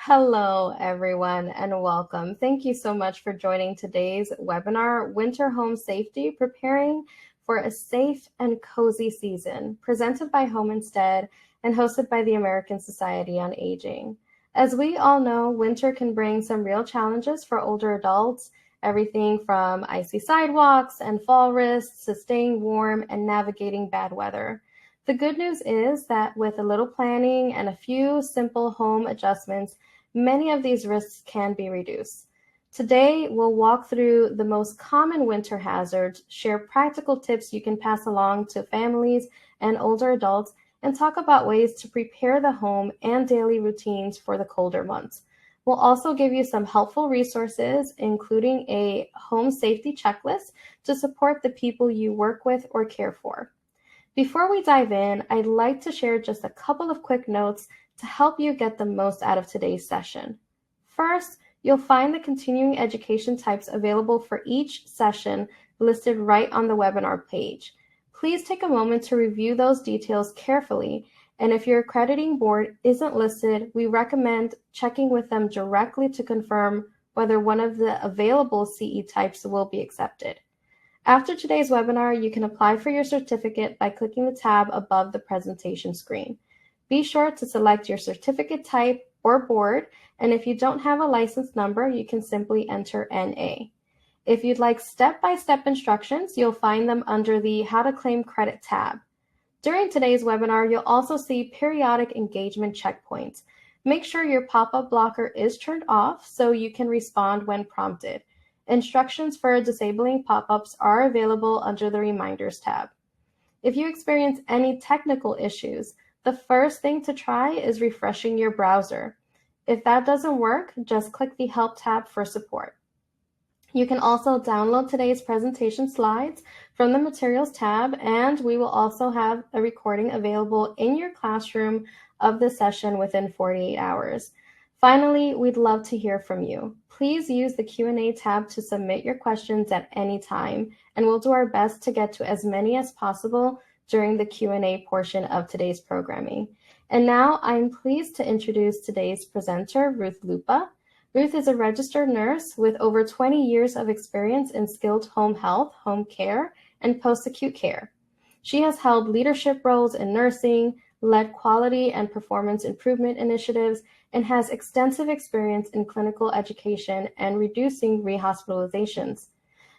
Hello, everyone, and welcome. Thank you so much for joining today's webinar, Winter Home Safety, Preparing for a Safe and Cozy Season, presented by Home Instead and hosted by the American Society on Aging. As we all know, winter can bring some real challenges for older adults, everything from icy sidewalks and fall risks to staying warm and navigating bad weather. The good news is that with a little planning and a few simple home adjustments, many of these risks can be reduced. Today, we'll walk through the most common winter hazards, share practical tips you can pass along to families and older adults, and talk about ways to prepare the home and daily routines for the colder months. We'll also give you some helpful resources, including a home safety checklist to support the people you work with or care for. Before we dive in, I'd like to share just a couple of quick notes to help you get the most out of today's session. First, you'll find the continuing education types available for each session listed right on the webinar page. Please take a moment to review those details carefully, and if your accrediting board isn't listed, we recommend checking with them directly to confirm whether one of the available CE types will be accepted. After today's webinar, you can apply for your certificate by clicking the tab above the presentation screen. Be sure to select your certificate type or board, and if you don't have a license number, you can simply enter NA. If you'd like step-by-step instructions, you'll find them under the How to Claim Credit tab. During today's webinar, you'll also see periodic engagement checkpoints. Make sure your pop-up blocker is turned off so you can respond when prompted. Instructions for disabling pop-ups are available under the Reminders tab. If you experience any technical issues, the first thing to try is refreshing your browser. If that doesn't work, just click the Help tab for support. You can also download today's presentation slides from the Materials tab, and we will also have a recording available in your classroom of the session within 48 hours. Finally, we'd love to hear from you. Please use the Q&A tab to submit your questions at any time, and we'll do our best to get to as many as possible during the Q&A portion of today's programming. And now I'm pleased to introduce today's presenter, Ruth Lupa. Ruth is a registered nurse with over 20 years of experience in skilled home health, home care, and post-acute care. She has held leadership roles in nursing, led quality and performance improvement initiatives, and has extensive experience in clinical education and reducing rehospitalizations.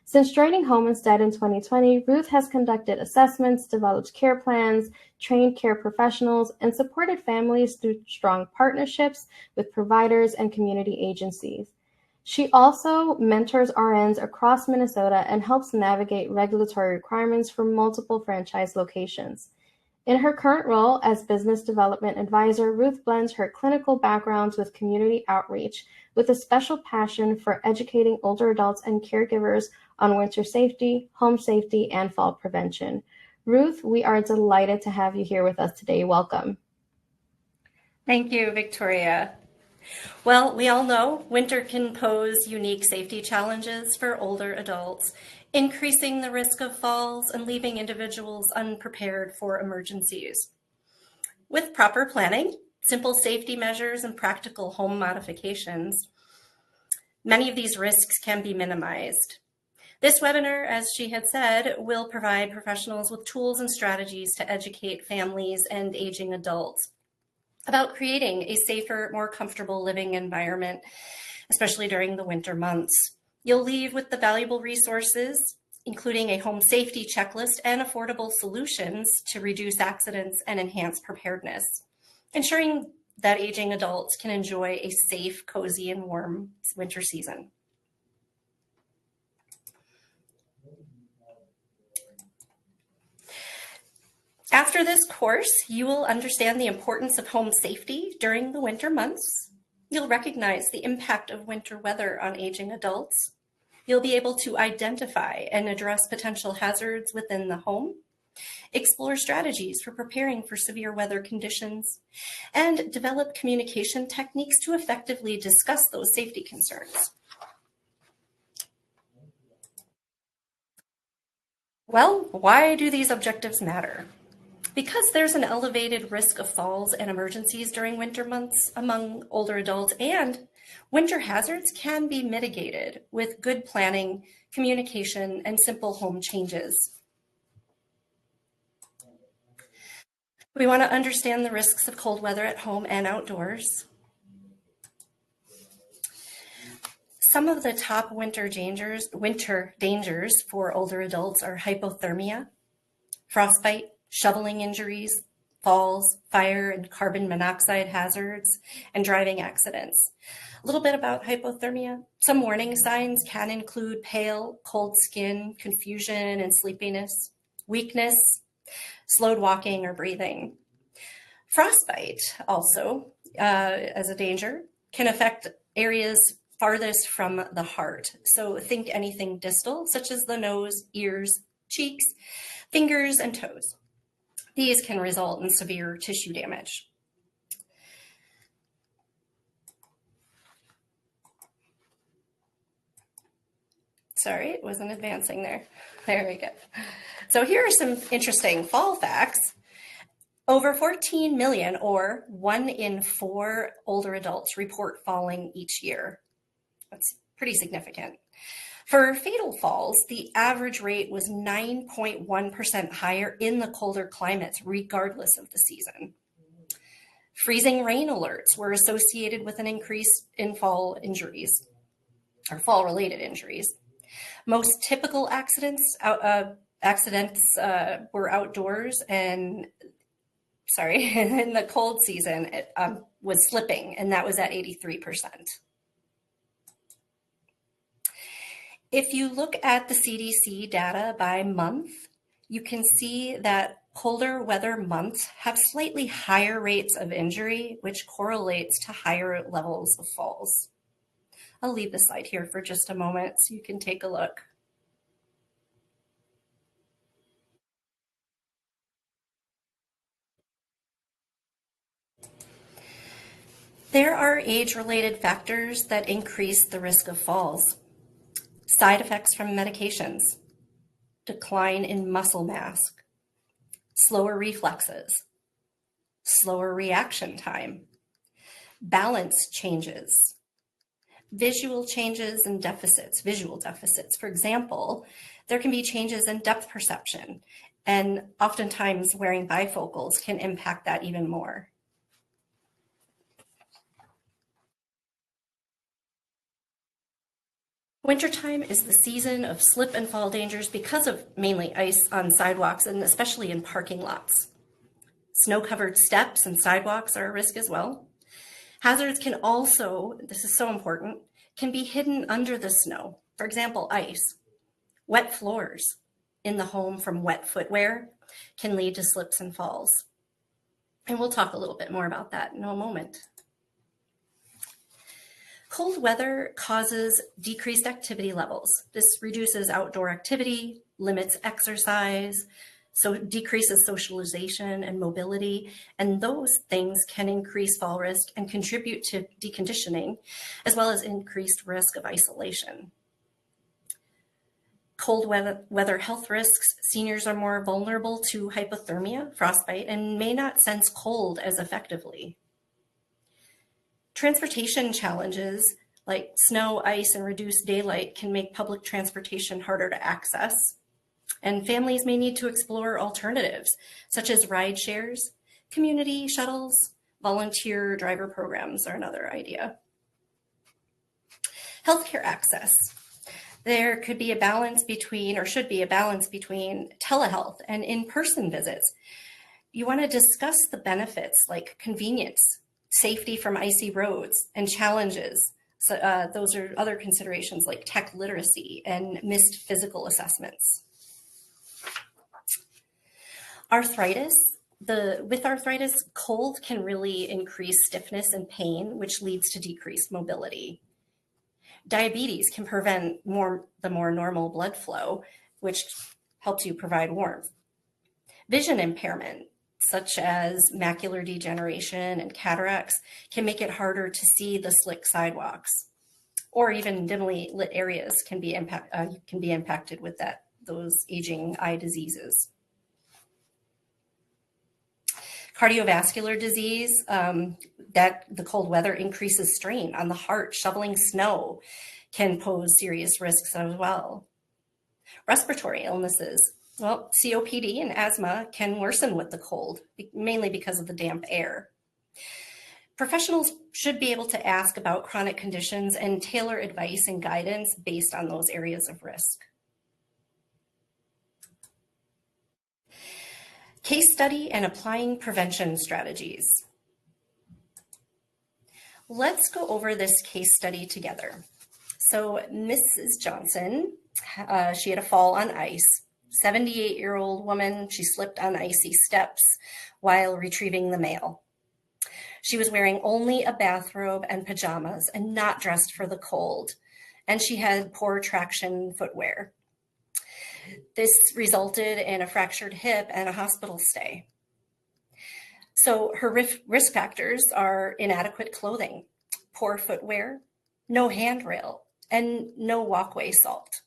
Since joining Home Instead in 2020, Ruth has conducted assessments, developed care plans, trained care professionals, and supported families through strong partnerships with providers and community agencies. She also mentors RNs across Minnesota and helps navigate regulatory requirements for multiple franchise locations. In her current role as Business Development Advisor, Ruth blends her clinical backgrounds with community outreach, with a special passion for educating older adults and caregivers on winter safety, home safety, and fall prevention. Ruth, we are delighted to have you here with us today. Welcome. Thank you, Victoria. Well, we all know winter can pose unique safety challenges for older adults, increasing the risk of falls and leaving individuals unprepared for emergencies. With proper planning, simple safety measures, and practical home modifications, many of these risks can be minimized. This webinar, as she had said, will provide professionals with tools and strategies to educate families and aging adults about creating a safer, more comfortable living environment, especially during the winter months. You'll leave with the valuable resources, including a home safety checklist and affordable solutions to reduce accidents and enhance preparedness, ensuring that aging adults can enjoy a safe, cozy, and warm winter season. After this course, you will understand the importance of home safety during the winter months. You'll recognize the impact of winter weather on aging adults. You'll be able to identify and address potential hazards within the home, explore strategies for preparing for severe weather conditions, and develop communication techniques to effectively discuss those safety concerns. Well, why do these objectives matter? Because there's an elevated risk of falls and emergencies during winter months among older adults, and winter hazards can be mitigated with good planning, communication, and simple home changes. We want to understand the risks of cold weather at home and outdoors. Some of the top winter dangers for older adults are hypothermia, frostbite, shoveling injuries, falls, fire and carbon monoxide hazards, and driving accidents. A little bit about hypothermia. Some warning signs can include pale, cold skin, confusion and sleepiness, weakness, slowed walking or breathing. Frostbite also, as a danger, can affect areas farthest from the heart. So think anything distal, such as the nose, ears, cheeks, fingers, and toes. These can result in severe tissue damage. Sorry, it wasn't advancing there. There we go. So here are some interesting fall facts. Over 14 million, or 1 in 4 older adults, report falling each year. That's pretty significant. For fatal falls, the average rate was 9.1% higher in the colder climates, regardless of the season. Freezing rain alerts were associated with an increase in fall injuries, or fall-related injuries. Most typical accidents were outdoors, and in the cold season, it was slipping, and that was at 83%. If you look at the CDC data by month, you can see that colder weather months have slightly higher rates of injury, which correlates to higher levels of falls. I'll leave the slide here for just a moment so you can take a look. There are age-related factors that increase the risk of falls. Side effects from medications, decline in muscle mass, slower reflexes, slower reaction time, balance changes, visual changes and deficits, visual deficits. For example, there can be changes in depth perception, and oftentimes wearing bifocals can impact that even more. Wintertime is the season of slip and fall dangers because of mainly ice on sidewalks and especially in parking lots. Snow-covered steps and sidewalks are a risk as well. Hazards can also, this is so important, can be hidden under the snow. For example, ice. Wet floors in the home from wet footwear can lead to slips and falls. And we'll talk a little bit more about that in a moment. Cold weather causes decreased activity levels. This reduces outdoor activity, limits exercise, so decreases socialization and mobility, and those things can increase fall risk and contribute to deconditioning, as well as increased risk of isolation. Cold weather health risks: seniors are more vulnerable to hypothermia, frostbite, and may not sense cold as effectively. Transportation challenges like snow, ice, and reduced daylight can make public transportation harder to access. And families may need to explore alternatives, such as ride shares, community shuttles, volunteer driver programs are another idea. Healthcare access. There could be a balance between, or should be a balance between, telehealth and in-person visits. You want to discuss the benefits like convenience, safety from icy roads, and challenges. So those are other considerations like tech literacy and missed physical assessments. Arthritis. With arthritis, cold can really increase stiffness and pain, which leads to decreased mobility. Diabetes can prevent the more normal blood flow, which helps you provide warmth. Vision impairment, such as macular degeneration and cataracts, can make it harder to see the slick sidewalks, or even dimly lit areas can be impacted with those aging eye diseases. Cardiovascular disease, that the cold weather increases strain on the heart. Shoveling snow can pose serious risks as well. Respiratory illnesses. Well, COPD and asthma can worsen with the cold, mainly because of the damp air. Professionals should be able to ask about chronic conditions and tailor advice and guidance based on those areas of risk. Case study and applying prevention strategies. Let's go over this case study together. So Mrs. Johnson, she had a fall on ice. 78-year-old woman, she slipped on icy steps while retrieving the mail. She was wearing only a bathrobe and pajamas and not dressed for the cold, and she had poor traction footwear. This resulted in a fractured hip and a hospital stay. So her risk factors are inadequate clothing, poor footwear, no handrail, and no walkway salt.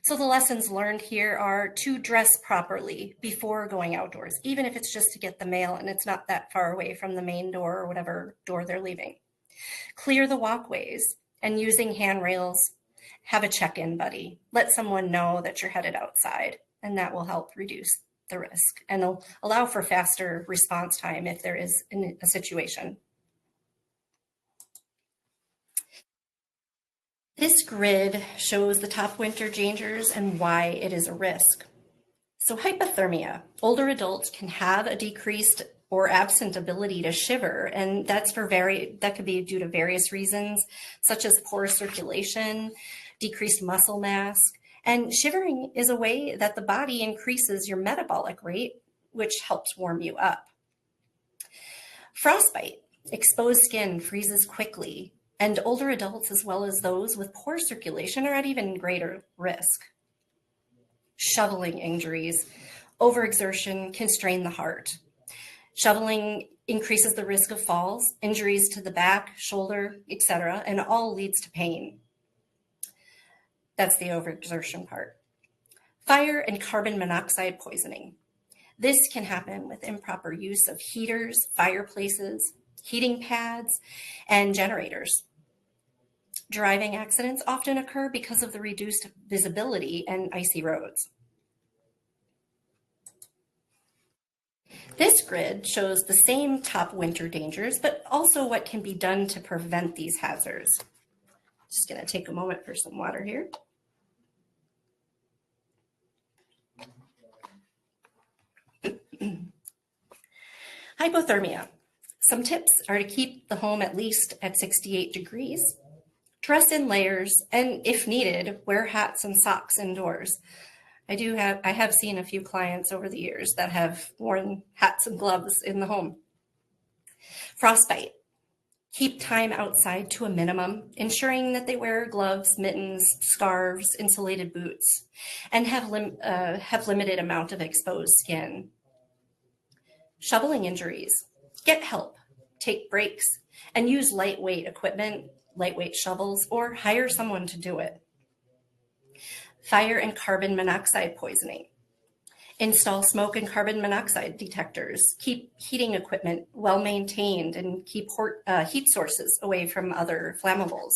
So the lessons learned here are to dress properly before going outdoors, even if it's just to get the mail and it's not that far away from the main door or whatever door they're leaving. Clear the walkways, and using handrails, have a check-in buddy. Let someone know that you're headed outside, and that will help reduce the risk and allow for faster response time if there is a situation. This grid shows the top winter dangers and why it is a risk. So hypothermia, older adults can have a decreased or absent ability to shiver, and that could be due to various reasons, such as poor circulation, decreased muscle mass, and shivering is a way that the body increases your metabolic rate, which helps warm you up. Frostbite, exposed skin freezes quickly, and older adults, as well as those with poor circulation, are at even greater risk. Shoveling injuries. Overexertion can strain the heart. Shoveling increases the risk of falls, injuries to the back, shoulder, etc., and all leads to pain. That's the overexertion part. Fire and carbon monoxide poisoning. This can happen with improper use of heaters, fireplaces, heating pads, and generators. Driving accidents often occur because of the reduced visibility and icy roads. This grid shows the same top winter dangers, but also what can be done to prevent these hazards. Just going to take a moment for some water here. Hypothermia. Some tips are to keep the home at least at 68 degrees. Dress in layers, and if needed, wear hats and socks indoors. I have seen a few clients over the years that have worn hats and gloves in the home. Frostbite. Keep time outside to a minimum, ensuring that they wear gloves, mittens, scarves, insulated boots, and have limited amount of exposed skin. Shoveling injuries. Get help, take breaks, and use lightweight equipment, lightweight shovels, or hire someone to do it. Fire and carbon monoxide poisoning. Install smoke and carbon monoxide detectors. Keep heating equipment well maintained and keep heat sources away from other flammables.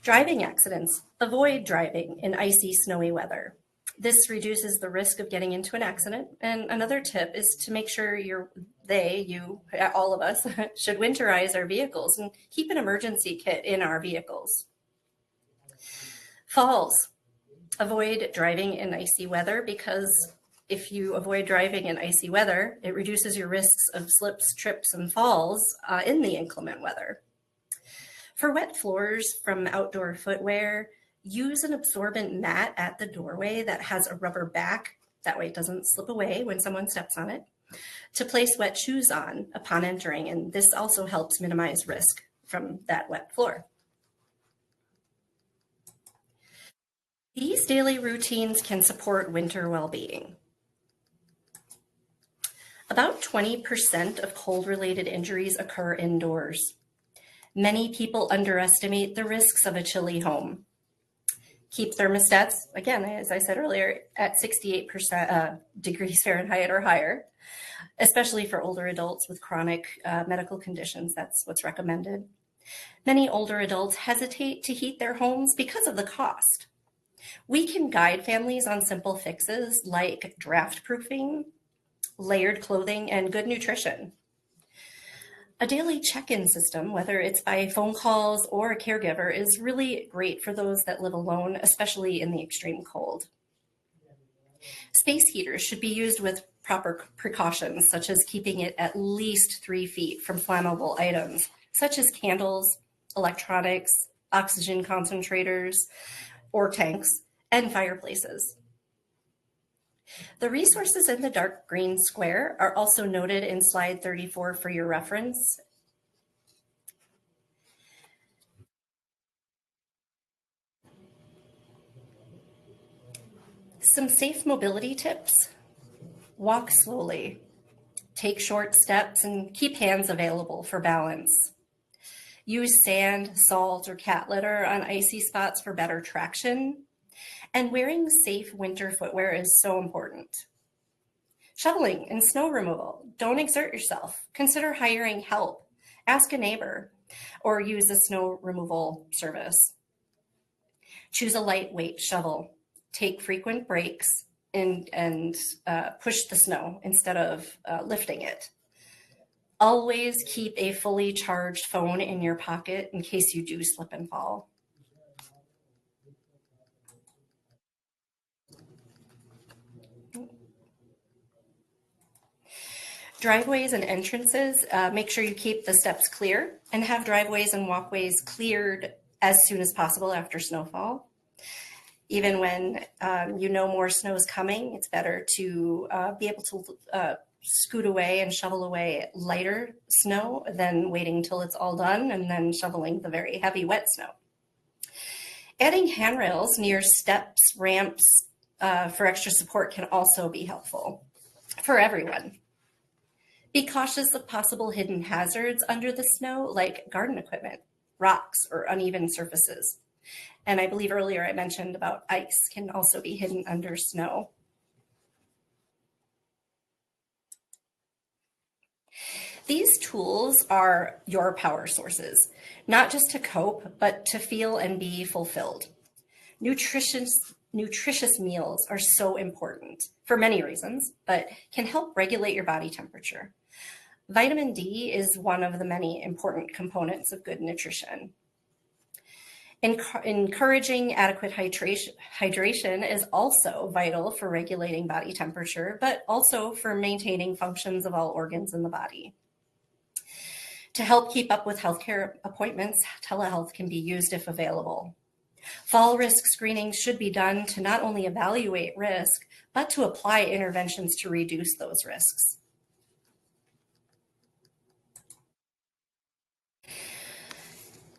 Driving accidents. Avoid driving in icy, snowy weather. This reduces the risk of getting into an accident. And another tip is to make sure all of us, should winterize our vehicles and keep an emergency kit in our vehicles. Falls. Avoid driving in icy weather, because if you avoid driving in icy weather, it reduces your risks of slips, trips, and falls in the inclement weather. For wet floors from outdoor footwear, use an absorbent mat at the doorway that has a rubber back. That way it doesn't slip away when someone steps on it, to place wet shoes on upon entering, and this also helps minimize risk from that wet floor. These daily routines can support winter well-being. About 20% of cold-related injuries occur indoors. Many people underestimate the risks of a chilly home. Keep thermostats, again, as I said earlier, at 68% degrees Fahrenheit or higher, especially for older adults with chronic medical conditions. That's what's recommended. Many older adults hesitate to heat their homes because of the cost. We can guide families on simple fixes like draft proofing, layered clothing, and good nutrition. A daily check-in system, whether it's by phone calls or a caregiver, is really great for those that live alone, especially in the extreme cold. Space heaters should be used with proper precautions, such as keeping it at least 3 feet from flammable items, such as candles, electronics, oxygen concentrators or tanks, and fireplaces. The resources in the dark green square are also noted in slide 34 for your reference. Some safe mobility tips: walk slowly, take short steps, and keep hands available for balance. Use sand, salt, or cat litter on icy spots for better traction. And wearing safe winter footwear is so important. Shoveling and snow removal. Don't exert yourself. Consider hiring help. Ask a neighbor or use a snow removal service. Choose a lightweight shovel. Take frequent breaks and push the snow instead of lifting it. Always keep a fully charged phone in your pocket in case you do slip and fall. Driveways and entrances, make sure you keep the steps clear and have driveways and walkways cleared as soon as possible after snowfall. Even when you know more snow is coming, it's better to be able to scoot away and shovel away lighter snow than waiting till it's all done and then shoveling the very heavy wet snow. Adding handrails near steps, ramps for extra support can also be helpful for everyone. Be cautious of possible hidden hazards under the snow, like garden equipment, rocks, or uneven surfaces. And I believe earlier I mentioned about ice can also be hidden under snow. These tools are your power sources, not just to cope, but to feel and be fulfilled. Nutritious meals are so important for many reasons, but can help regulate your body temperature. Vitamin D is one of the many important components of good nutrition. Encouraging adequate hydration is also vital for regulating body temperature, but also for maintaining functions of all organs in the body. To help keep up with healthcare appointments, telehealth can be used if available. Fall risk screening should be done to not only evaluate risk, but to apply interventions to reduce those risks.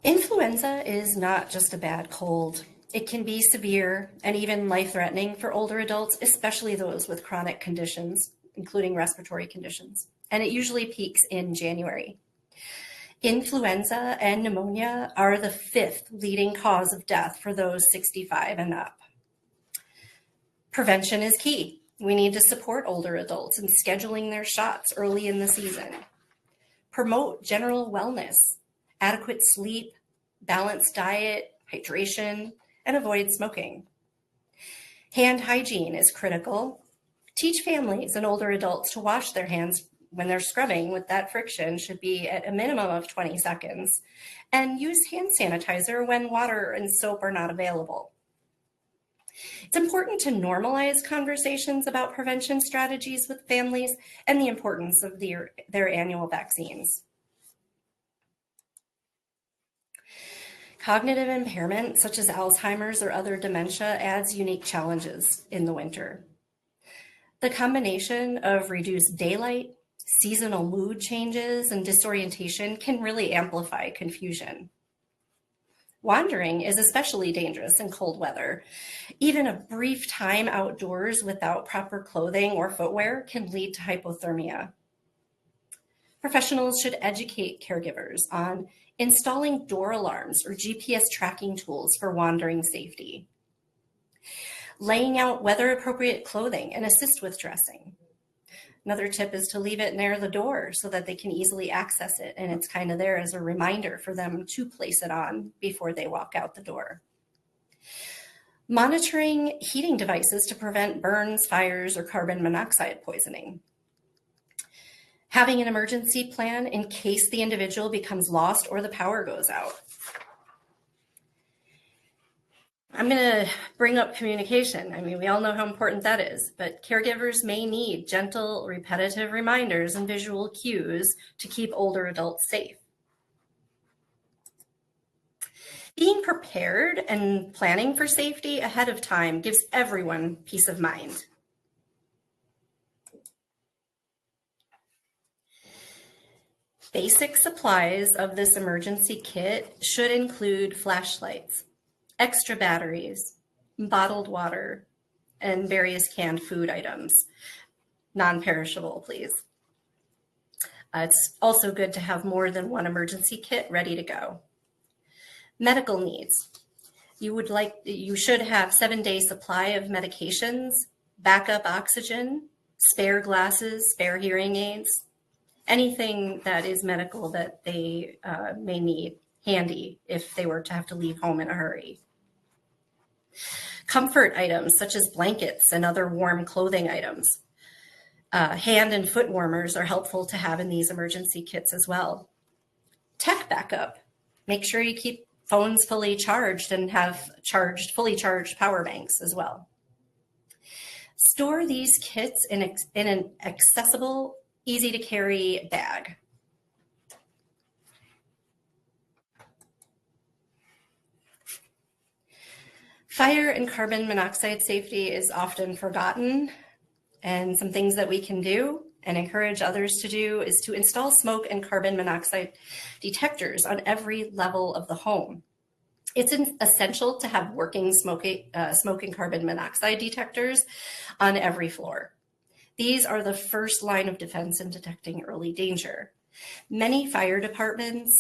Influenza is not just a bad cold. It can be severe and even life-threatening for older adults, especially those with chronic conditions, including respiratory conditions. And it usually peaks in January. Influenza and pneumonia are the 5th leading cause of death for those 65 and up. Prevention is key. We need to support older adults in scheduling their shots early in the season. Promote general wellness, adequate sleep, balanced diet, hydration, and avoid smoking. Hand hygiene is critical. Teach families and older adults to wash their hands when they're scrubbing with that friction should be at a minimum of 20 seconds, and use hand sanitizer when water and soap are not available. It's important to normalize conversations about prevention strategies with families and the importance of their annual vaccines. Cognitive impairment, such as Alzheimer's or other dementia, adds unique challenges in the winter. The combination of reduced daylight, seasonal mood changes, and disorientation can really amplify confusion. Wandering is especially dangerous in cold weather. Even a brief time outdoors without proper clothing or footwear can lead to hypothermia. Professionals should educate caregivers on installing door alarms or GPS tracking tools for wandering safety. Laying out weather-appropriate clothing and assist with dressing. Another tip is to leave it near the door so that they can easily access it, and it's kind of there as a reminder for them to place it on before they walk out the door. Monitoring heating devices to prevent burns, fires, or carbon monoxide poisoning. Having an emergency plan in case the individual becomes lost or the power goes out. I'm going to bring up communication. I mean, we all know how important that is, but caregivers may need gentle, repetitive reminders and visual cues to keep older adults safe. Being prepared and planning for safety ahead of time gives everyone peace of mind. Basic supplies of this emergency kit should include flashlights, extra batteries, bottled water, and various canned food items. Non-perishable, please. It's also good to have more than one emergency kit ready to go. Medical needs. You should have 7-day supply of medications, backup oxygen, spare glasses, spare hearing aids, anything that is medical that they may need handy if they were to have to leave home in a hurry. Comfort items such as blankets and other warm clothing items. Hand and foot warmers are helpful to have in these emergency kits as well. Tech backup. Make sure you keep phones fully charged and have fully charged power banks as well. Store these kits in an accessible, easy to carry bag. Fire and carbon monoxide safety is often forgotten, and some things that we can do and encourage others to do is to install smoke and carbon monoxide detectors on every level of the home. It's essential to have working smoke and carbon monoxide detectors on every floor. These are the first line of defense in detecting early danger. Many fire departments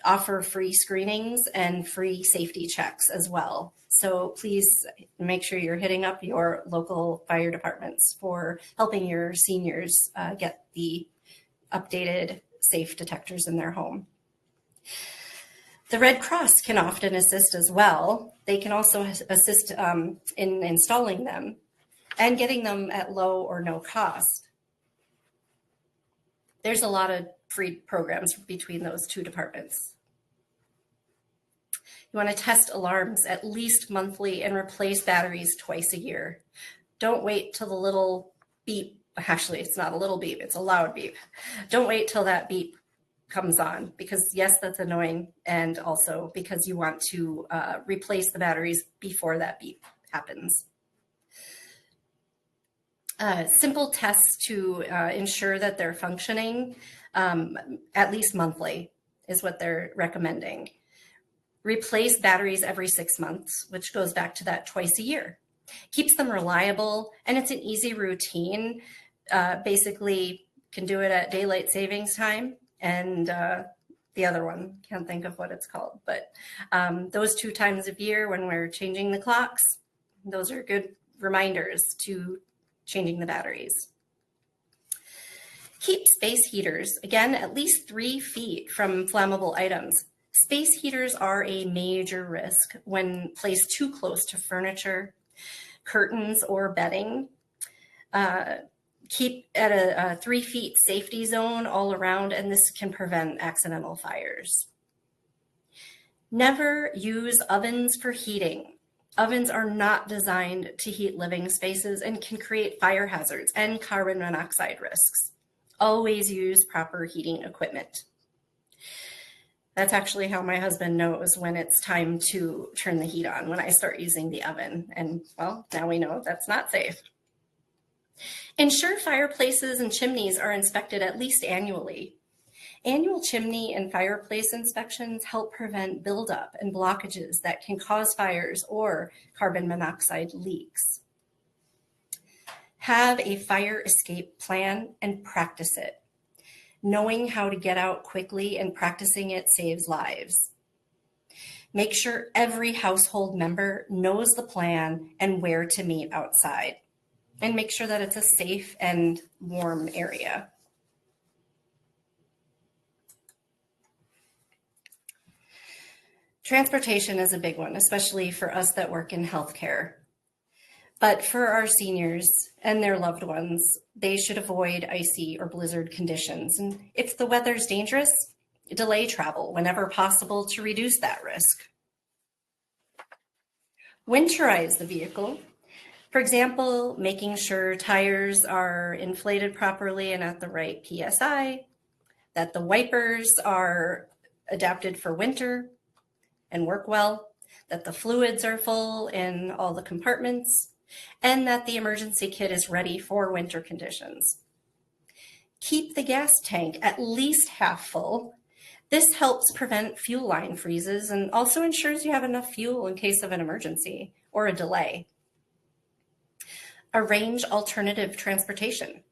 offer free screenings and free safety checks as well. So please make sure you're hitting up your local fire departments for helping your seniors get the updated safe detectors in their home. The Red Cross can often assist as well. They can also assist in installing them and getting them at low or no cost. There's a lot of free programs between those two departments. You want to test alarms at least monthly and replace batteries twice a year. Don't wait till the little beep. Actually, it's not a little beep, it's a loud beep. Don't wait till that beep comes on, because yes, that's annoying, and also because you want to replace the batteries before that beep happens. Simple tests to ensure that they're functioning at least monthly is what they're recommending. Replace batteries every 6 months, which goes back to that twice a year. Keeps them reliable, and it's an easy routine. Basically, can do it at daylight savings time, and the other one, can't think of what it's called, but those 2 times a year when we're changing the clocks, those are good reminders to changing the batteries. Keep space heaters, again, at least 3 feet from flammable items. Space heaters are a major risk when placed too close to furniture, curtains, or bedding. Keep at a 3 feet safety zone all around, and this can prevent accidental fires. Never use ovens for heating. Ovens are not designed to heat living spaces and can create fire hazards and carbon monoxide risks. Always use proper heating equipment. That's actually how my husband knows when it's time to turn the heat on, when I start using the oven. And well, now we know that's not safe. Ensure fireplaces and chimneys are inspected at least annually. Annual chimney and fireplace inspections help prevent buildup and blockages that can cause fires or carbon monoxide leaks. Have a fire escape plan and practice it. Knowing how to get out quickly and practicing it saves lives. Make sure every household member knows the plan and where to meet outside. And make sure that it's a safe and warm area. Transportation is a big one, especially for us that work in healthcare. But for our seniors and their loved ones, they should avoid icy or blizzard conditions. And if the weather's dangerous, delay travel whenever possible to reduce that risk. Winterize the vehicle. For example, making sure tires are inflated properly and at the right PSI, that the wipers are adapted for winter and work well, that the fluids are full in all the compartments, and that the emergency kit is ready for winter conditions. Keep the gas tank at least half full. This helps prevent fuel line freezes and also ensures you have enough fuel in case of an emergency or a delay. Arrange alternative transportation.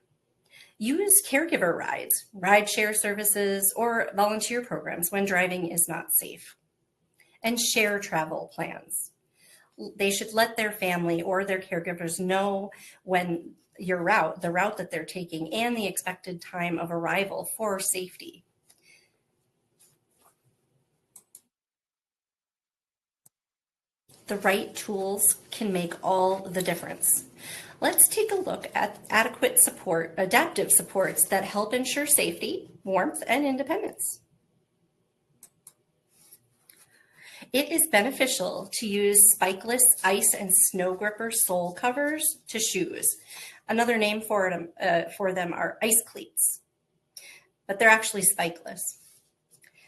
Use caregiver rides, ride-share services, or volunteer programs when driving is not safe. And share travel plans. They should let their family or their caregivers know when the route that they're taking, and the expected time of arrival for safety. The right tools can make all the difference. Let's take a look at adaptive supports that help ensure safety, warmth, and independence. It is beneficial to use spikeless ice and snow gripper sole covers to shoes. Another name for them are ice cleats, but they're actually spikeless.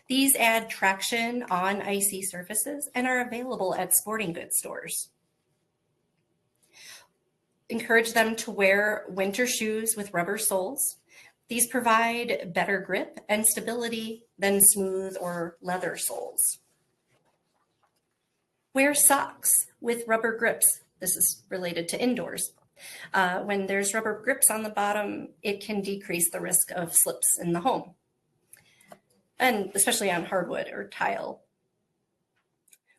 These add traction on icy surfaces and are available at sporting goods stores. Encourage them to wear winter shoes with rubber soles. These provide better grip and stability than smooth or leather soles. Wear socks with rubber grips. This is related to indoors. When there's rubber grips on the bottom, it can decrease the risk of slips in the home, and especially on hardwood or tile.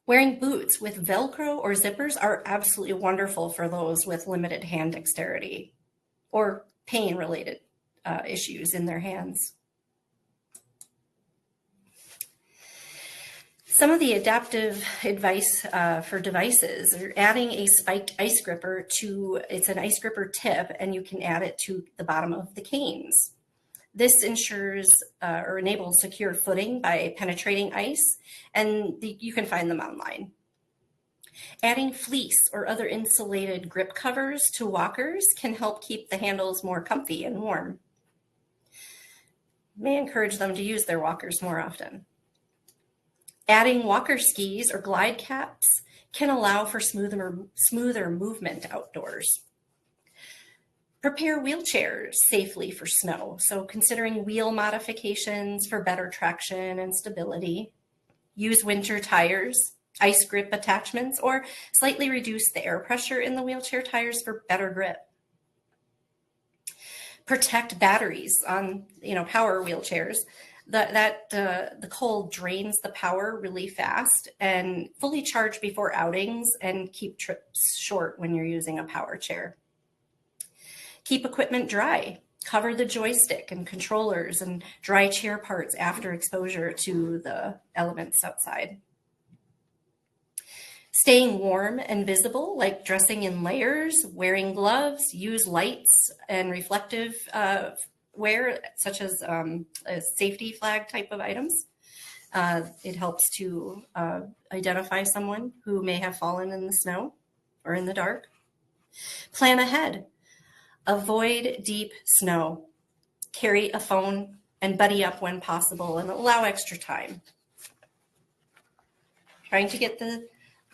Wearing boots with Velcro or zippers are absolutely wonderful for those with limited hand dexterity or pain-related issues in their hands. Some of the adaptive advice for devices are adding a spiked ice gripper it's an ice gripper tip, and you can add it to the bottom of the canes. This ensures or enables secure footing by penetrating ice, and you can find them online. Adding fleece or other insulated grip covers to walkers can help keep the handles more comfy and warm. You may encourage them to use their walkers more often. Adding walker skis or glide caps can allow for smoother movement outdoors. Prepare wheelchairs safely for snow, so considering wheel modifications for better traction and stability. Use winter tires, ice grip attachments, or slightly reduce the air pressure in the wheelchair tires for better grip. Protect batteries on power wheelchairs. The cold drains the power really fast, and fully charge before outings and keep trips short when you're using a power chair. Keep equipment dry. Cover the joystick and controllers and dry chair parts after exposure to the elements outside. Staying warm and visible, like dressing in layers, wearing gloves, use lights and reflective wear, such as a safety flag type of items. It helps to identify someone who may have fallen in the snow or in the dark. Plan ahead. Avoid deep snow. Carry a phone and buddy up when possible, and allow extra time. Trying to get the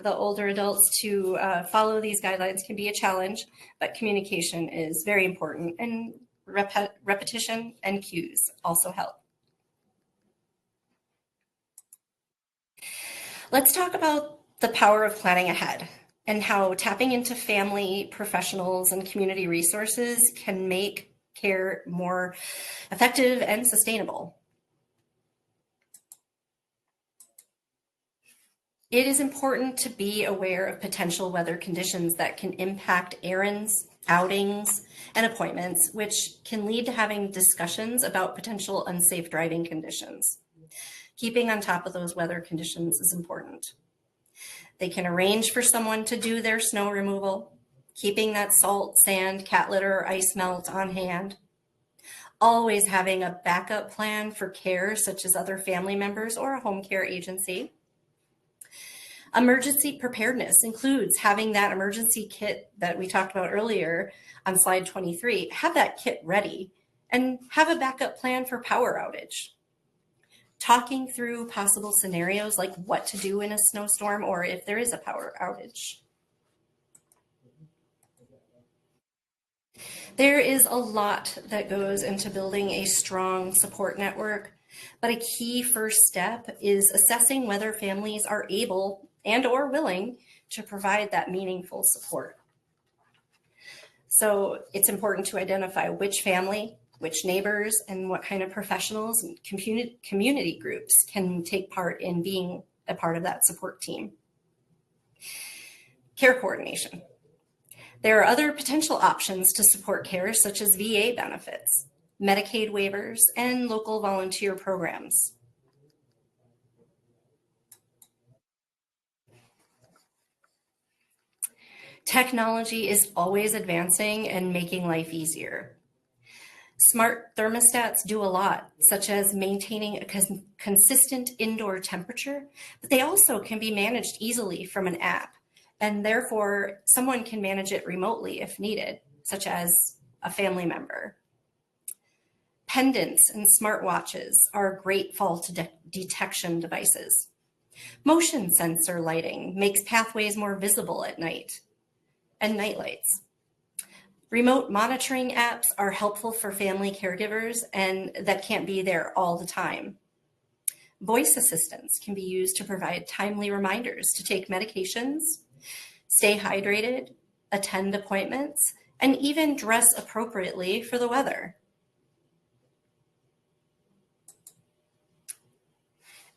older adults to follow these guidelines can be a challenge, but communication is very important, and repetition and cues also help. Let's talk about the power of planning ahead and how tapping into family, professionals, and community resources can make care more effective and sustainable. It is important to be aware of potential weather conditions that can impact errands, outings, and appointments, which can lead to having discussions about potential unsafe driving conditions. Keeping on top of those weather conditions is important. They can arrange for someone to do their snow removal, keeping that salt, sand, cat litter, or ice melt on hand. Always having a backup plan for care, such as other family members or a home care agency. Emergency preparedness includes having that emergency kit that we talked about earlier on slide 23. Have that kit ready and have a backup plan for power outage. Talking through possible scenarios like what to do in a snowstorm or if there is a power outage. There is a lot that goes into building a strong support network, but a key first step is assessing whether families are able and or willing to provide that meaningful support. So it's important to identify which family, which neighbors, and what kind of professionals and community groups can take part in being a part of that support team. Care coordination. There are other potential options to support care, such as VA benefits, Medicaid waivers, and local volunteer programs. Technology is always advancing and making life easier. Smart thermostats do a lot, such as maintaining a consistent indoor temperature, but they also can be managed easily from an app, and therefore someone can manage it remotely if needed, such as a family member. Pendants and smartwatches are great fall detection devices. Motion sensor lighting makes pathways more visible at night, and nightlights. Remote monitoring apps are helpful for family caregivers and that can't be there all the time. Voice assistants can be used to provide timely reminders to take medications, stay hydrated, attend appointments, and even dress appropriately for the weather.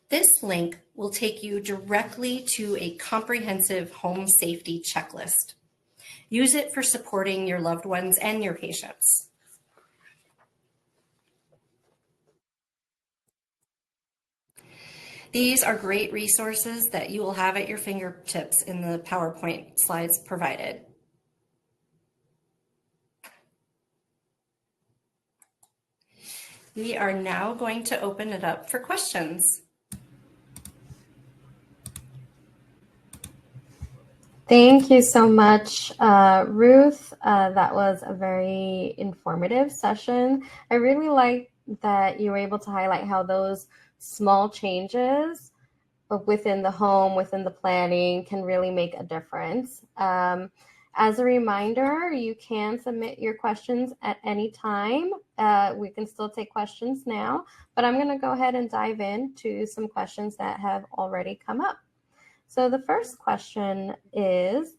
This link will take you directly to a comprehensive home safety checklist. Use it for supporting your loved ones and your patients. These are great resources that you will have at your fingertips in the PowerPoint slides provided. We are now going to open it up for questions. Thank you so much, Ruth. That was a very informative session. I really like that you were able to highlight how those small changes within the home, within the planning, can really make a difference. As a reminder, you can submit your questions at any time. We can still take questions now, but I'm going to go ahead and dive into some questions that have already come up. So the first question is,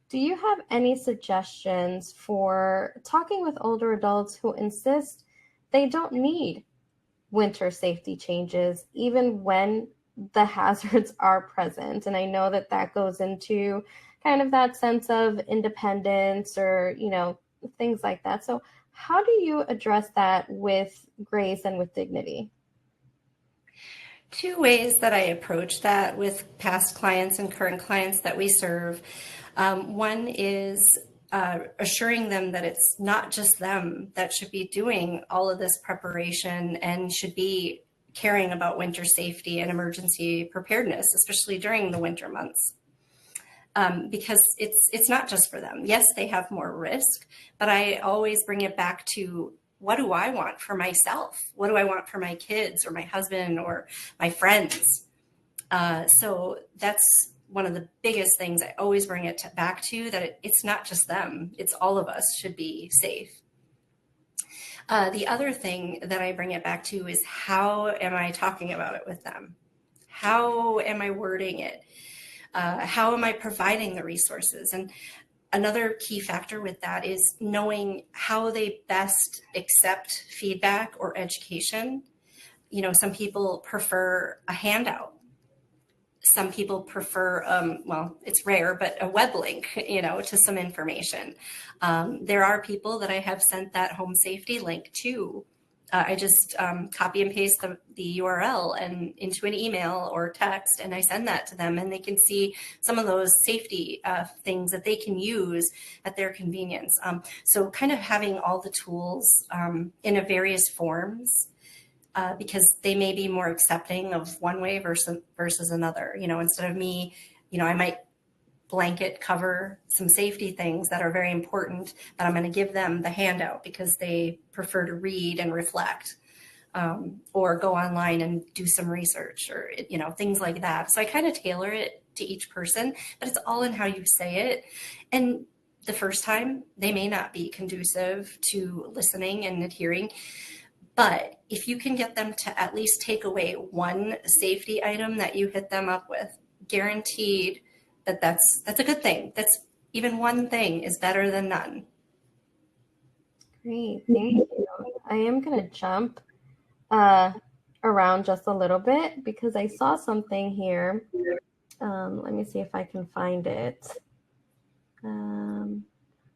do you have any suggestions for talking with older adults who insist they don't need winter safety changes, even when the hazards are present? And I know that that goes into kind of that sense of independence or, things like that. So how do you address that with grace and with dignity? Two ways that I approach that with past clients and current clients that we serve. One is assuring them that it's not just them that should be doing all of this preparation and should be caring about winter safety and emergency preparedness, especially during the winter months. Because it's not just for them. Yes, they have more risk, but I always bring it back to, what do I want for myself? What do I want for my kids or my husband or my friends? So that's one of the biggest things I always bring it back to, that it's not just them, it's all of us should be safe. The other thing that I bring it back to is, how am I talking about it with them? How am I wording it? How am I providing the resources? And another key factor with that is knowing how they best accept feedback or education. Some people prefer a handout. Some people prefer, well, it's rare, but a web link, to some information. There are people that I have sent that home safety link to. I just copy and paste the URL and into an email or text, and I send that to them, and they can see some of those safety things that they can use at their convenience. So kind of having all the tools in a various forms, because they may be more accepting of one way versus another. Instead of me, I might blanket cover some safety things that are very important, but I'm going to give them the handout because they prefer to read and reflect, or go online and do some research, or things like that. So I kind of tailor it to each person, but it's all in how you say it. And the first time they may not be conducive to listening and adhering, but if you can get them to at least take away one safety item that you hit them up with, guaranteed that's a good thing. That's even one thing is better than none. Great, thank you. I am going to jump around just a little bit because I saw something here. Let me see if I can find it.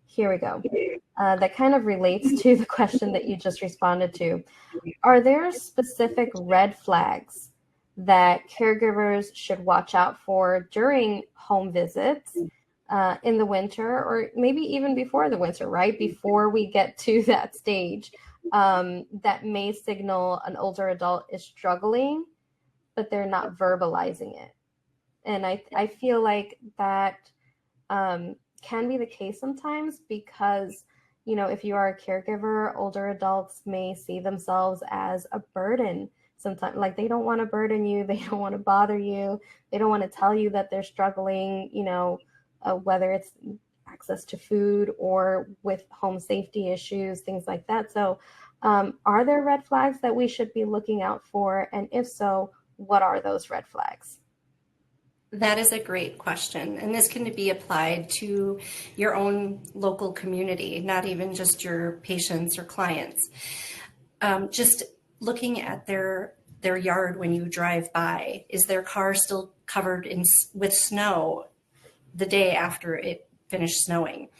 Here we go. That kind of relates to the question that you just responded to. Are there specific red flags that caregivers should watch out for during home visits in the winter, or maybe even before the winter, right? Before we get to that stage, that may signal an older adult is struggling, but they're not verbalizing it. And I feel like that can be the case sometimes because, if you are a caregiver, older adults may see themselves as a burden. Sometimes, like, they don't want to burden you, they don't want to bother you, they don't want to tell you that they're struggling, whether it's access to food or with home safety issues, things like that. So are there red flags that we should be looking out for? And if so, what are those red flags? That is a great question. And this can be applied to your own local community, not even just your patients or clients. Just looking at their yard when you drive by. Is their car still covered with snow the day after it finished snowing?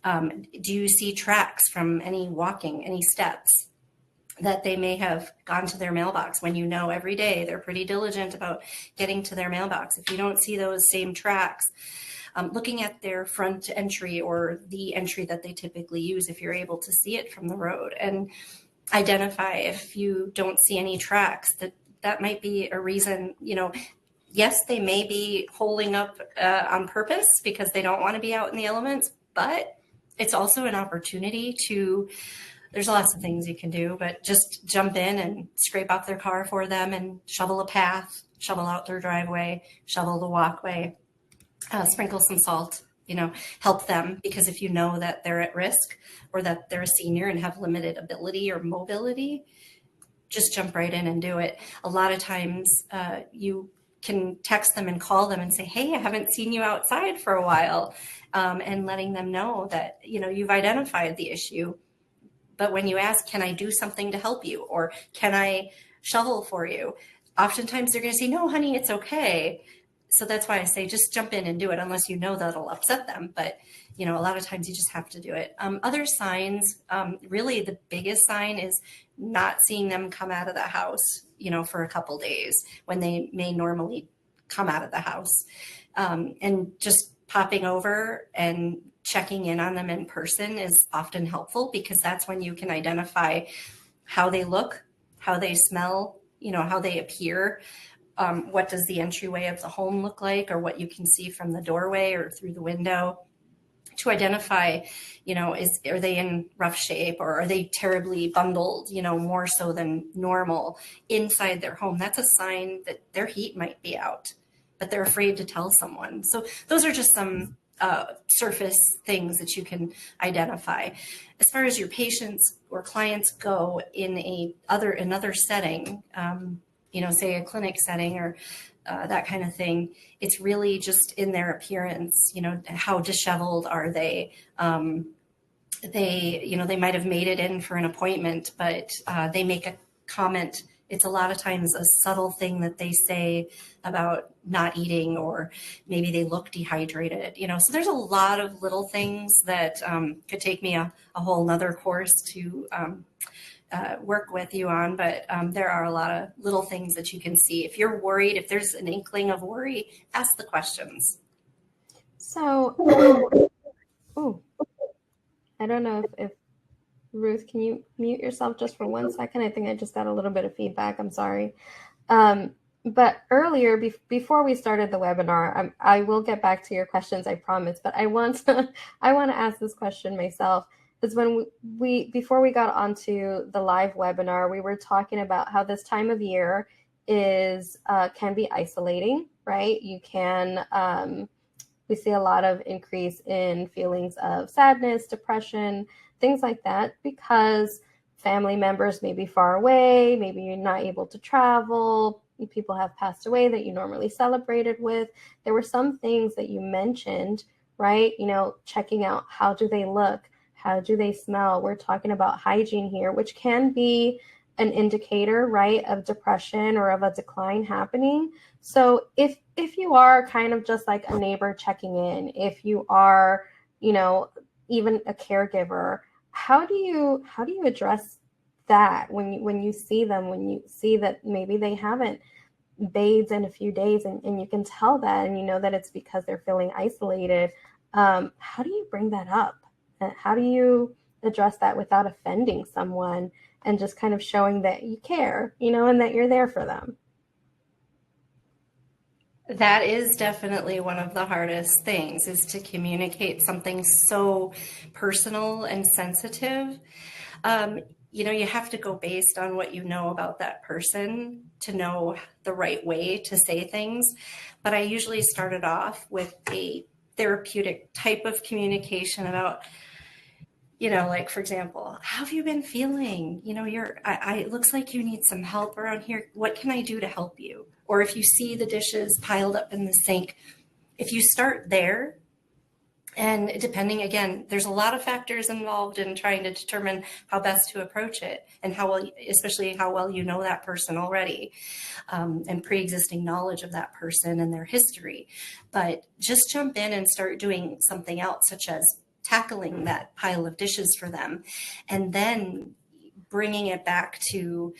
Do you see tracks from any walking, any steps that they may have gone to their mailbox when every day they're pretty diligent about getting to their mailbox? If you don't see those same tracks, looking at their front entry or the entry that they typically use, if you're able to see it from the road, and identify if you don't see any tracks, that might be a reason. Yes, they may be holding up on purpose because they don't want to be out in the elements, but it's also an opportunity to, there's lots of things you can do, but just jump in and scrape off their car for them and shovel a path, shovel out their driveway, shovel the walkway, sprinkle some salt, help them, because if you know that they're at risk or that they're a senior and have limited ability or mobility, just jump right in and do it. A lot of times you can text them and call them and say, hey, I haven't seen you outside for a while, and letting them know that, you've identified the issue. But when you ask, can I do something to help you? Or can I shovel for you? Oftentimes they're going to say, no, honey, it's okay. So that's why I say just jump in and do it, unless that'll upset them. But, a lot of times you just have to do it. Other signs, really the biggest sign is not seeing them come out of the house, for a couple days when they may normally come out of the house. And just popping over and checking in on them in person is often helpful, because that's when you can identify how they look, how they smell, how they appear. What does the entryway of the home look like, or what you can see from the doorway or through the window, to identify, are they in rough shape, or are they terribly bundled, more so than normal inside their home. That's a sign that their heat might be out, but they're afraid to tell someone. So those are just some surface things that you can identify. As far as your patients or clients go in another setting, say a clinic setting or that kind of thing, it's really just in their appearance. How disheveled are they? They might have made it in for an appointment, but they make a comment It's a lot of times a subtle thing that they say about not eating, or maybe they look dehydrated, so there's a lot of little things that could take me a whole nother course to work with you on, but there are a lot of little things that you can see. If you're worried, if there's an inkling of worry, ask the questions. So, I don't know if Ruth, can you mute yourself just for 1 second? I think I just got a little bit of feedback. I'm sorry. But earlier, before we started the webinar, I will get back to your questions, I promise. But I want to ask this question myself. Is when before we got onto the live webinar, we were talking about how this time of year can be isolating, right? You can we see a lot of increase in feelings of sadness, depression, things like that, because family members may be far away, maybe you're not able to travel, people have passed away that you normally celebrated with. There were some things that you mentioned, right? Checking out, how do they look? How do they smell? We're talking about hygiene here, which can be an indicator, right, of depression or of a decline happening. So if you are kind of just like a neighbor checking in, if you are, even a caregiver, how do you address that when you see them, when you see that maybe they haven't bathed in a few days, and you can tell that, and you know that it's because they're feeling isolated? How do you bring that up? How do you address that without offending someone, and just kind of showing that you care, and that you're there for them? That is definitely one of the hardest things, is to communicate something so personal and sensitive. You have to go based on what you know about that person to know the right way to say things. But I usually started off with a therapeutic type of communication about, like, for example, how have you been feeling? It looks like you need some help around here. What can I do to help you? Or if you see the dishes piled up in the sink, if you start there, and depending, again, there's a lot of factors involved in trying to determine how best to approach it, and especially how well you know that person already, and pre-existing knowledge of that person and their history. But just jump in and start doing something else, such as tackling that pile of dishes for them, and then bringing it back to,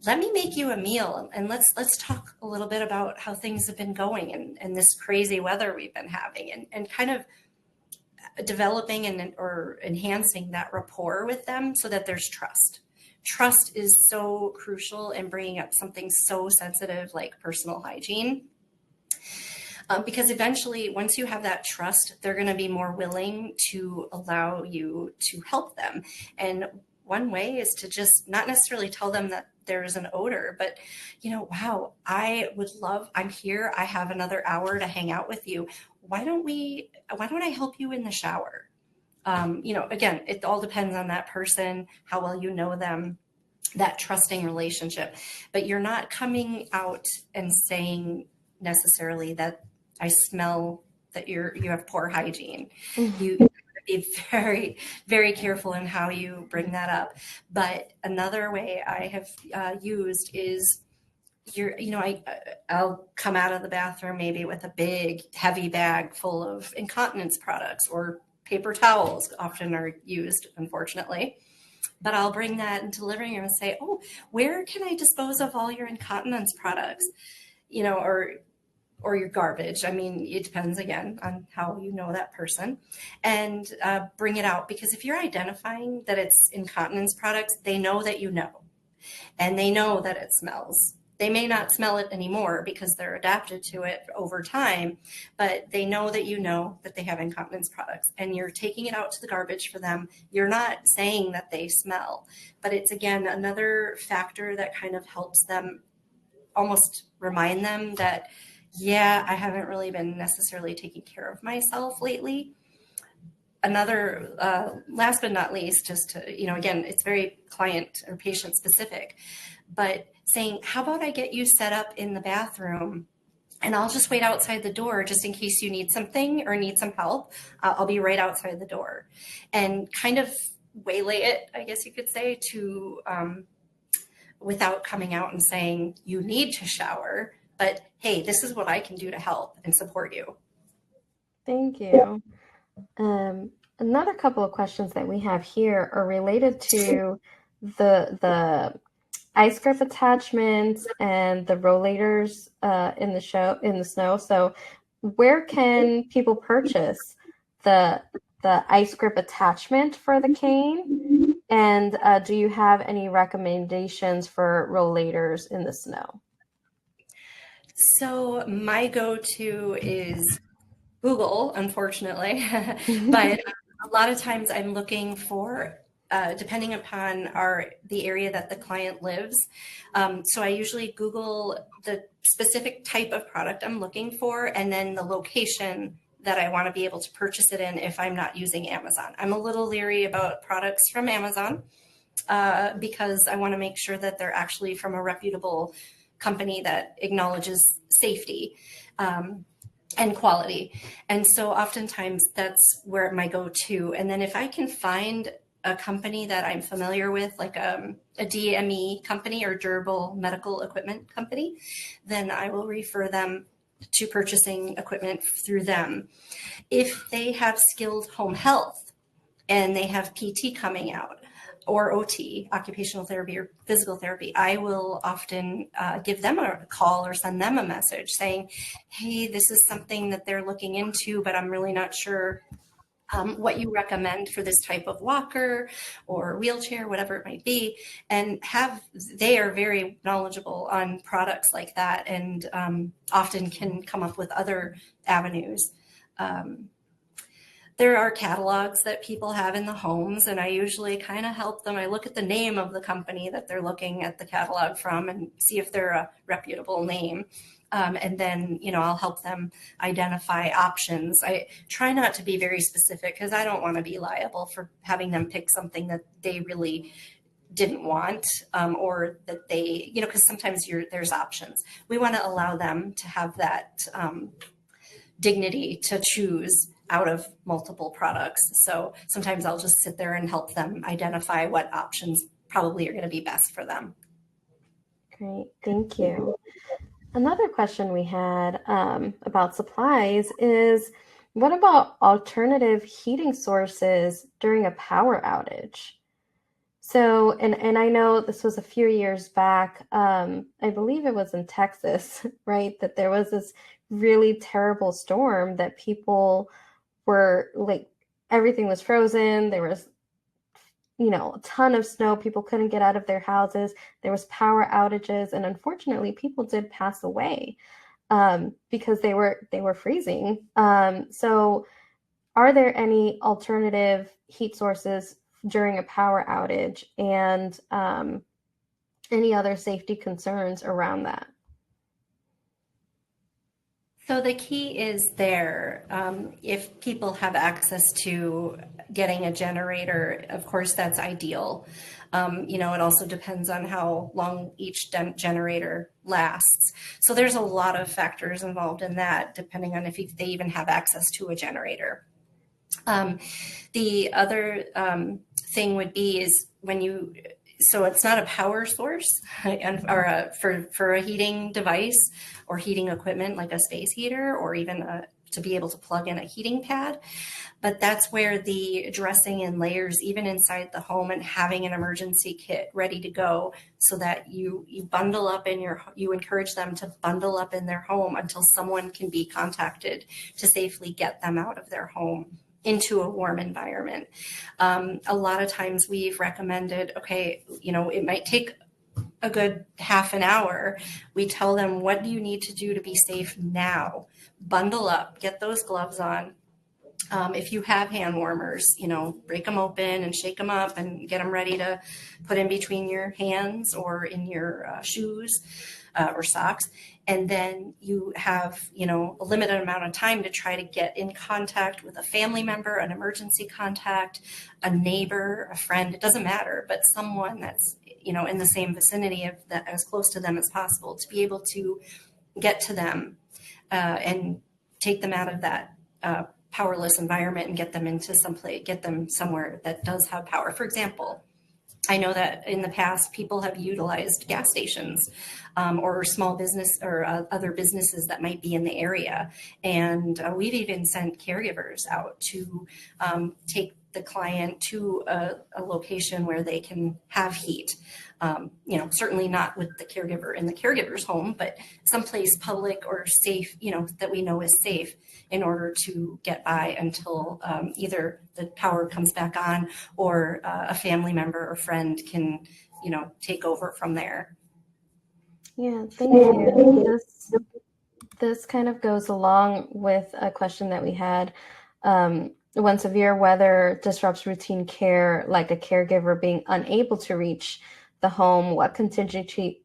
let me make you a meal, and let's talk a little bit about how things have been going, and this crazy weather we've been having, and kind of developing or enhancing that rapport with them so that there's trust. Trust is so crucial in bringing up something so sensitive like personal hygiene. Because eventually, once you have that trust, they're going to be more willing to allow you to help them. And one way is to just not necessarily tell them that there is an odor, but, wow, I'm here. I have another hour to hang out with you. Why don't I help you in the shower? Again, it all depends on that person, how well you know them, that trusting relationship. But you're not coming out and saying necessarily that I smell that you have poor hygiene. Mm-hmm. You be very, very careful in how you bring that up. But another way I have used is, I'll come out of the bathroom maybe with a big, heavy bag full of incontinence products, or paper towels often are used, unfortunately. But I'll bring that into the living room and say, oh, where can I dispose of all your incontinence products? Or your garbage. I mean, it depends, again, on how you know that person, and bring it out. Because if you're identifying that it's incontinence products, they know that you know, and they know that it smells. They may not smell it anymore because they're adapted to it over time, but they know that you know that they have incontinence products, and you're taking it out to the garbage for them. You're not saying that they smell, but it's, again, another factor that kind of helps them, almost remind them that, yeah, I haven't really been necessarily taking care of myself lately. Another, last but not least, just to, again, it's very client or patient specific, but saying, how about I get you set up in the bathroom, and I'll just wait outside the door just in case you need something or need some help. I'll be right outside the door, and kind of waylay it, I guess you could say, to without coming out and saying you need to shower, but hey, this is what I can do to help and support you. Thank you. Another couple of questions that we have here are related to the ice grip attachments and the rollators in the snow. So, where can people purchase the ice grip attachment for the cane? And do you have any recommendations for rollators in the snow? So my go-to is Google, unfortunately, but a lot of times I'm looking for, depending upon the area that the client lives. So I usually Google the specific type of product I'm looking for, and then the location that I want to be able to purchase it in if I'm not using Amazon. I'm a little leery about products from Amazon because I want to make sure that they're actually from a reputable company that acknowledges safety. And quality. And so oftentimes that's where my go-to. And then if I can find a company that I'm familiar with, like a DME company or durable medical equipment company, then I will refer them to purchasing equipment through them. If they have skilled home health and they have PT coming out, or OT, occupational therapy or physical therapy, I will often give them a call or send them a message saying, hey, this is something that they're looking into, but I'm really not sure what you recommend for this type of walker or wheelchair, whatever it might be. And they are very knowledgeable on products like that, and often can come up with other avenues. There are catalogs that people have in the homes, and I usually kind of help them. I look at the name of the company that they're looking at the catalog from and see if they're a reputable name. And then, I'll help them identify options. I try not to be very specific because I don't want to be liable for having them pick something that they really didn't want, or that they, because sometimes there's options. We want to allow them to have that dignity to choose out of multiple products. So sometimes I'll just sit there and help them identify what options probably are going to be best for them. Great, thank you. Another question we had about supplies is, what about alternative heating sources during a power outage? So, and I know this was a few years back, I believe it was in Texas, right? That there was this really terrible storm that people were like, everything was frozen. There was, a ton of snow. People couldn't get out of their houses. There was power outages, and unfortunately, people did pass away because they were freezing. So, are there any alternative heat sources during a power outage, and any other safety concerns around that? So the key is there. If people have access to getting a generator, of course, that's ideal. It also depends on how long each generator lasts. So there's a lot of factors involved in that, depending on if they even have access to a generator. The other thing would be is so it's not a power source or for a heating device or heating equipment like a space heater, or even to be able to plug in a heating pad. But that's where the dressing and layers, even inside the home, and having an emergency kit ready to go, so that you bundle up you encourage them to bundle up in their home until someone can be contacted to safely get them out of their home into a warm environment. A lot of times we've recommended, okay, it might take a good half an hour. We tell them, what do you need to do to be safe now? Bundle up, get those gloves on. If you have hand warmers, break them open and shake them up and get them ready to put in between your hands or in your shoes or socks. And then you have, a limited amount of time to try to get in contact with a family member, an emergency contact, a neighbor, a friend. It doesn't matter, but someone that's, in the same vicinity of that, as close to them as possible, to be able to get to them and take them out of that powerless environment and get them into get them somewhere that does have power. For example, I know that in the past, people have utilized gas stations or small business or other businesses that might be in the area. And we've even sent caregivers out to take the client to a location where they can have heat. Certainly not with the caregiver in the caregiver's home, but someplace public or safe, that we know is safe in order to get by until either the power comes back on or a family member or friend can, take over from there. Yeah, thank you. This kind of goes along with a question that we had. When severe weather disrupts routine care, like a caregiver being unable to reach the home, what contingency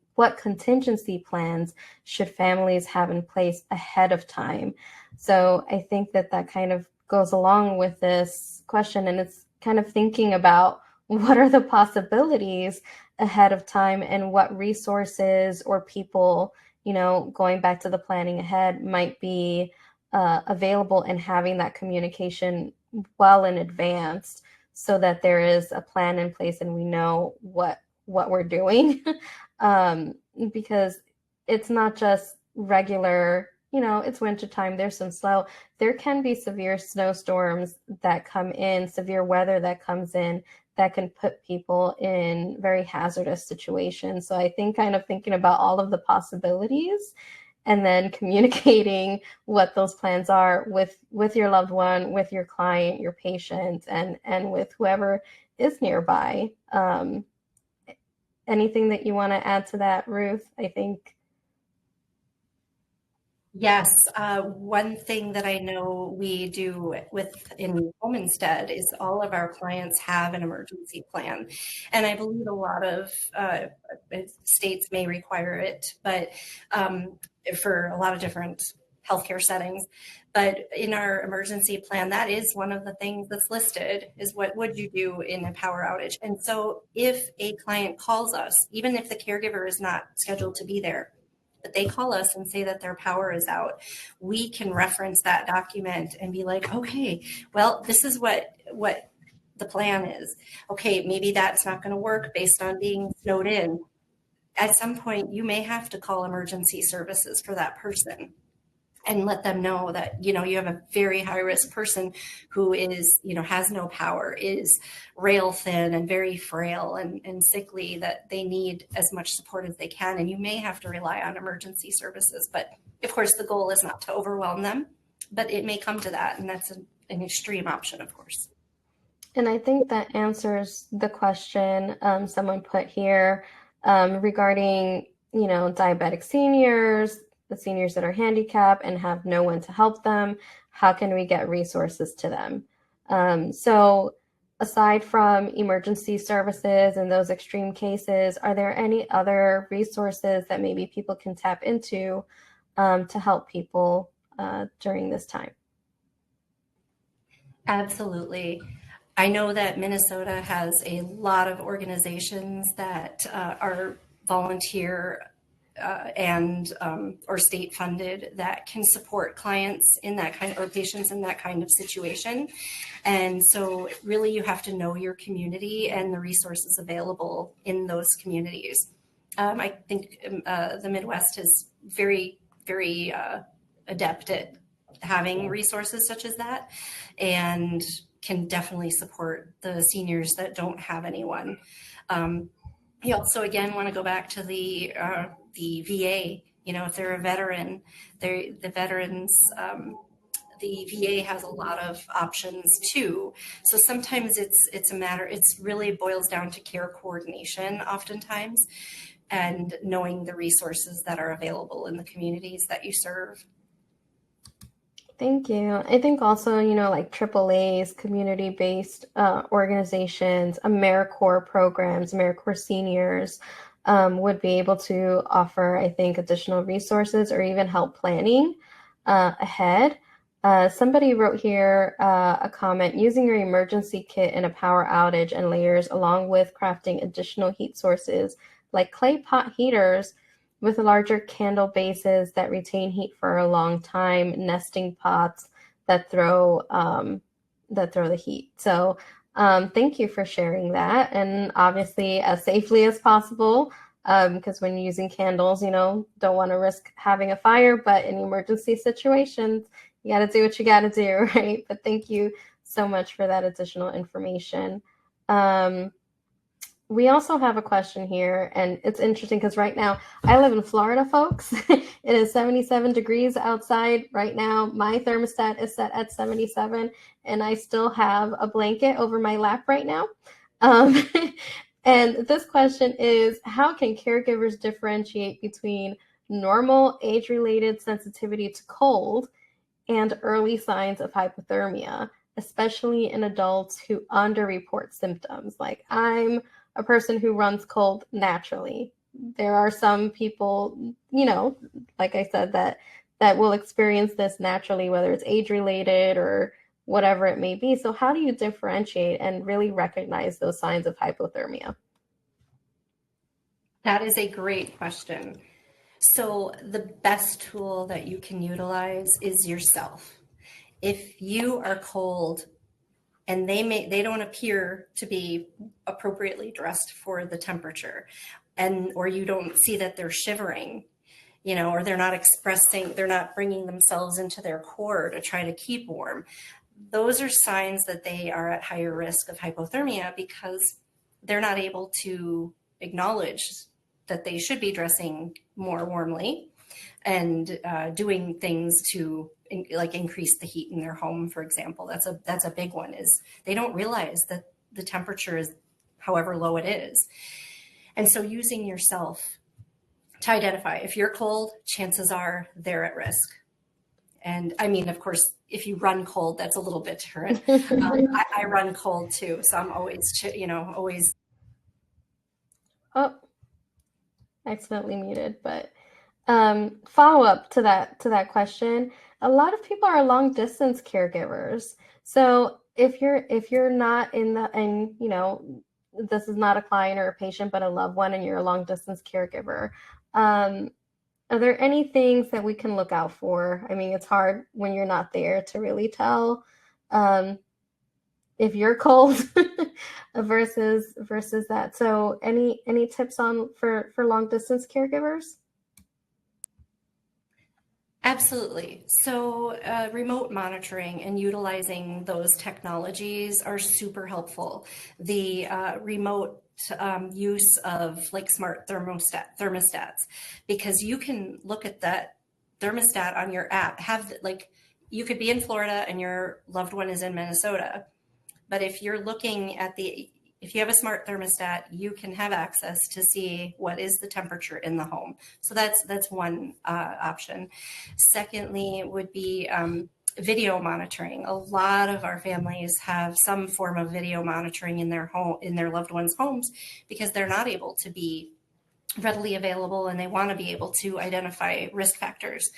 plans should families have in place ahead of time? So I think that kind of goes along with this question, and it's kind of thinking about what are the possibilities ahead of time and what resources or people, going back to the planning ahead, might be available, and having that communication well in advance so that there is a plan in place and we know what we're doing. Because it's not just regular, it's wintertime, there's some snow. There can be severe snowstorms that come in, severe weather that comes in, that can put people in very hazardous situations. So I think kind of thinking about all of the possibilities and then communicating what those plans are with your loved one, with your client, your patient, and with whoever is nearby. Anything that you want to add to that, Ruth? I think. Yes, one thing that I know we do in Home Instead is all of our clients have an emergency plan, and I believe a lot of states may require it, but for a lot of different healthcare settings. But in our emergency plan, that is one of the things that's listed: is what would you do in a power outage? And so, if a client calls us, even if the caregiver is not scheduled to be there, but they call us and say that their power is out, we can reference that document and be like, okay, well, this is what the plan is. Okay, maybe that's not going to work based on being snowed in. At some point, you may have to call emergency services for that person and let them know that, you have a very high risk person who is, has no power, is rail thin and very frail and sickly, that they need as much support as they can. And you may have to rely on emergency services. But of course, the goal is not to overwhelm them, but it may come to that. And that's an extreme option, of course. And I think that answers the question someone put here regarding, diabetic seniors, the seniors that are handicapped and have no one to help them. How can we get resources to them? So aside from emergency services and those extreme cases, are there any other resources that maybe people can tap into to help people during this time? Absolutely. I know that Minnesota has a lot of organizations that are volunteer and or state funded that can support clients in that kind or patients in that kind of situation. And so really you have to know your community and the resources available in those communities. I think the Midwest is very, very adept at having resources such as that, and can definitely support the seniors that don't have anyone. You also, again, want to go back to the VA. If they're a veteran, the VA has a lot of options too. So sometimes it's a matter. It's really boils down to care coordination, oftentimes, and knowing the resources that are available in the communities that you serve. Thank you. I think also, like AAA's, community-based organizations, AmeriCorps programs, AmeriCorps seniors would be able to offer, I think, additional resources or even help planning ahead. Somebody wrote here a comment: using your emergency kit in a power outage and layers, along with crafting additional heat sources like clay pot heaters with larger candle bases that retain heat for a long time, nesting pots that throw the heat. So Thank you for sharing that, and obviously as safely as possible, because when you're using candles, don't want to risk having a fire, but in emergency situations, you got to do what you got to do, right? But thank you so much for that additional information. Um, we also have a question here, and it's interesting because right now I live in Florida, folks. It is 77 degrees outside right now. My thermostat is set at 77, and I still have a blanket over my lap right now. Um, and this question is, how can caregivers differentiate between normal age-related sensitivity to cold and early signs of hypothermia, especially in adults who underreport symptoms? Like, I'm a person who runs cold naturally. There are some people, like I said, that will experience this naturally, whether it's age related or whatever it may be. So how do you differentiate and really recognize those signs of hypothermia? That is a great question. So the best tool that you can utilize is yourself. If you are cold and they don't appear to be appropriately dressed for the temperature, or you don't see that they're shivering, or they're not bringing themselves into their core to try to keep warm, those are signs that they are at higher risk of hypothermia because they're not able to acknowledge that they should be dressing more warmly and doing things to increase the heat in their home, for example. That's a big one, is they don't realize that the temperature is however low it is. And so using yourself to identify, if you're cold, chances are they're at risk. And I mean, of course, if you run cold, that's a little bit different. I run cold too, so I'm always. Oh, accidentally muted, but follow up to that question. A lot of people are long distance caregivers. So if you're not this is not a client or a patient, but a loved one, and you're a long distance caregiver, are there any things that we can look out for? I mean, it's hard when you're not there to really tell if you're cold versus that. So any tips on for long distance caregivers? Absolutely. So remote monitoring and utilizing those technologies are super helpful. The remote use of smart thermostats, because you can look at that thermostat on your app. You could be in Florida and your loved one is in Minnesota, but if you're looking at if you have a smart thermostat, you can have access to see what is the temperature in the home. So that's one option. Secondly, would be video monitoring. A lot of our families have some form of video monitoring in their loved ones' homes, because they're not able to be readily available and they want to be able to identify risk factors.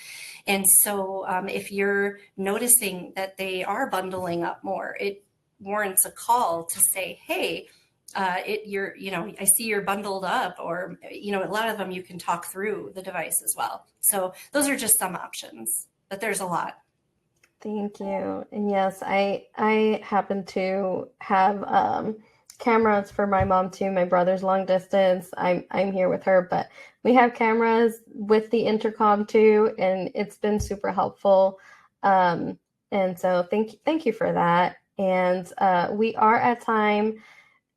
And so if you're noticing that they are bundling up more, it warrants a call to say, hey, I see you're bundled up, or, a lot of them you can talk through the device as well. So those are just some options, but there's a lot. Thank you. And yes, I happen to have cameras for my mom too. My brother's long distance. I'm here with her, but we have cameras with the intercom too, and it's been super helpful. And so thank you for that. And we are at time.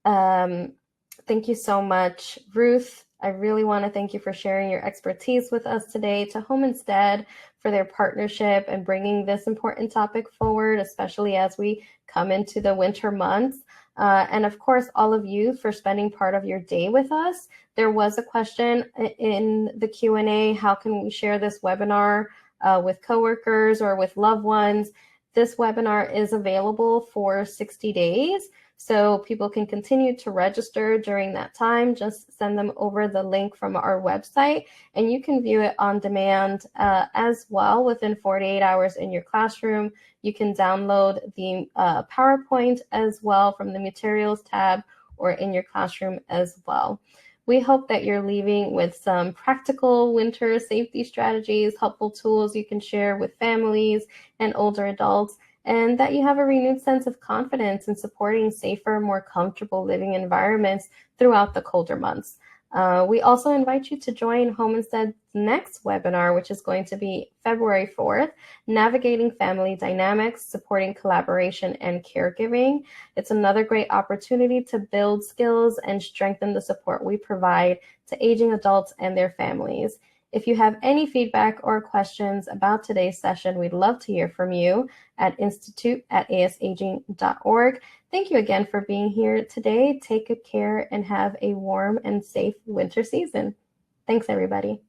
Thank you so much, Ruth. I really want to thank you for sharing your expertise with us today, to Home Instead for their partnership and bringing this important topic forward, especially as we come into the winter months. And of course, all of you for spending part of your day with us. There was a question in the Q&A, how can we share this webinar with coworkers or with loved ones? This webinar is available for 60 days. So people can continue to register during that time. Just send them over the link from our website, and you can view it on demand as well within 48 hours in your classroom. You can download the PowerPoint as well from the materials tab, or in your classroom as well. We hope that you're leaving with some practical winter safety strategies, helpful tools you can share with families and older adults. and that you have a renewed sense of confidence in supporting safer, more comfortable living environments throughout the colder months. We also invite you to join Home Instead's next webinar, which is going to be February 4th, Navigating Family Dynamics, Supporting Collaboration and Caregiving. It's another great opportunity to build skills and strengthen the support we provide to aging adults and their families. If you have any feedback or questions about today's session, we'd love to hear from you at institute@asaging.org. Thank you again for being here today. Take good care and have a warm and safe winter season. Thanks, everybody.